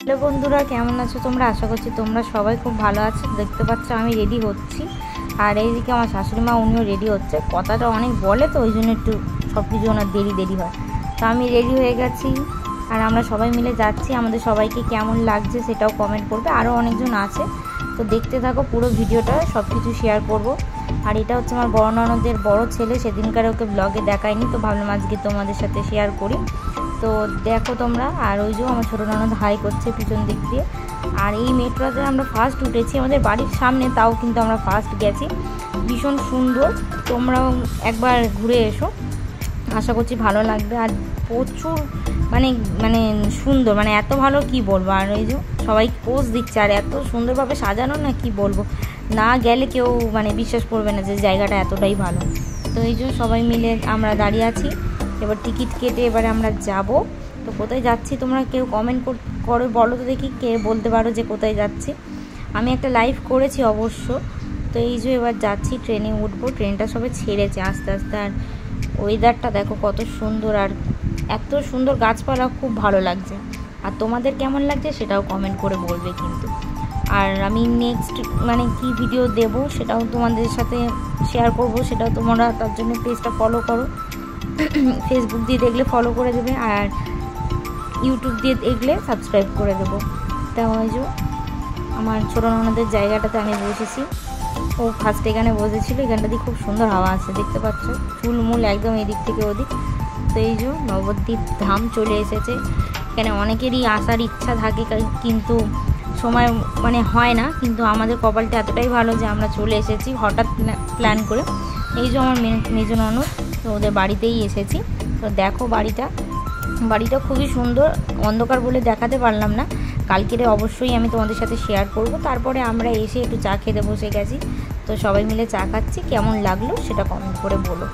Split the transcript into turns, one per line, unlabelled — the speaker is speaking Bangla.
হ্যালো বন্ধুরা, কেমন আছো তোমরা? আশা করছি তোমরা সবাই খুব ভালো আছো। দেখতে পাচ্ছ আমি রেডি হচ্ছি, আর এইদিকে আমার শাশুড়ি মা, উনিও রেডি হচ্ছে। কথাটা অনেক বলে তো, ওই জন্য একটু সব কিছু ওনার দেরি হয়। তো আমি রেডি হয়ে গেছি, আর আমরা সবাই মিলে যাচ্ছি। আমাদের সবাইকে কেমন লাগছে সেটাও কমেন্ট করবে, আরও অনেকজন আছে। তো দেখতে থাকো পুরো ভিডিওটা, সব কিছু শেয়ার করব। আর এটা হচ্ছে আমার বড় ননদের বড় ছেলে, সেদিনকার ওকে ব্লগে দেখায়নি, তো ভাবলাম আজকে তোমাদের সাথে শেয়ার করি। তো দেখো তোমরা। আর ওই যে আমার ছোটো ননদ হাই করছে পিছন দিক দিয়ে। আর এই মেট্রোতে আমরা ফার্স্ট উঠেছি, আমাদের বাড়ির সামনে, তাও কিন্তু আমরা ফার্স্ট গেছি। ভীষণ সুন্দর, তোমরাও একবার ঘুরে এসো, আশা করছি ভালো লাগবে। আর প্রচুর মানে মানে সুন্দর, মানে এত ভালো কি বলবো। আর ওই যে সবাই পোজ দিচ্ছে, আর এত সুন্দরভাবে সাজানো, না কি বলবো, না গেলে কেউ মানে বিশ্বাস করবে না যে জায়গাটা এতটাই ভালো। তো এই যে সবাই মিলে আমরা দাঁড়িয়ে আছি, এবার টিকিট কেটে এবারে আমরা যাব। তো কোথায় যাচ্ছি তোমরা কেউ কমেন্ট করো, বলো তো দেখি, কে বলতে পারো যে কোথায় যাচ্ছি। আমি একটা লাইভ করেছি অবশ্য। তো এই যে এবার যাচ্ছি, ট্রেনে উঠবো। ট্রেনটা সবে ছেড়েছে আস্তে আস্তে। আর ওয়েদারটা দেখো কত সুন্দর, আর এত সুন্দর গাছপালা, খুব ভালো লাগছে। আর তোমাদের কেমন লাগছে সেটাও কমেন্ট করে বলবে কিন্তু। আর আমি নেক্সট মানে কি ভিডিও দেব সেটাও তোমাদের সাথে শেয়ার করব, সেটাও তোমরা তার জন্য পেজটা ফলো করো। ফেসবুক দিয়ে দেখলে ফলো করে দেবে, আর ইউটিউব দিয়ে দেখলে সাবস্ক্রাইব করে দেবো। তা ওই যে আমার ছোটো ননদের জায়গাটাতে আমি বসেছি, ও ফার্স্ট এখানে বসেছিল। এখানটা দিয়ে খুব সুন্দর হাওয়া আছে, দেখতে পাচ্ছ, চুলমুল একদম এদিক থেকে ওদিক। তো এই যে নবদ্বীপ ধাম চলে এসেছে। এখানে অনেকেরই আসার ইচ্ছা থাকে, কিন্তু সময় মানে হয় না। কিন্তু আমাদের কপালটা এতটাই ভালো যে আমরা চলে এসেছি হঠাৎ প্ল্যান করে। এই যে আমার মেজ ননদ, তো ওদের বাড়িতেই এসেছি। তো দেখো বাড়িটা খুবই সুন্দর, অন্ধকার বলে দেখাতে পারলাম না। কালকেরে অবশ্যই আমি তোমাদের সাথে শেয়ার করব। তারপরে আমরা এসে একটু চা খেতে বসে গেছি। তো সবাই মিলে চা খাচ্ছি, কেমন লাগলো সেটা কমেন্ট করে বলো।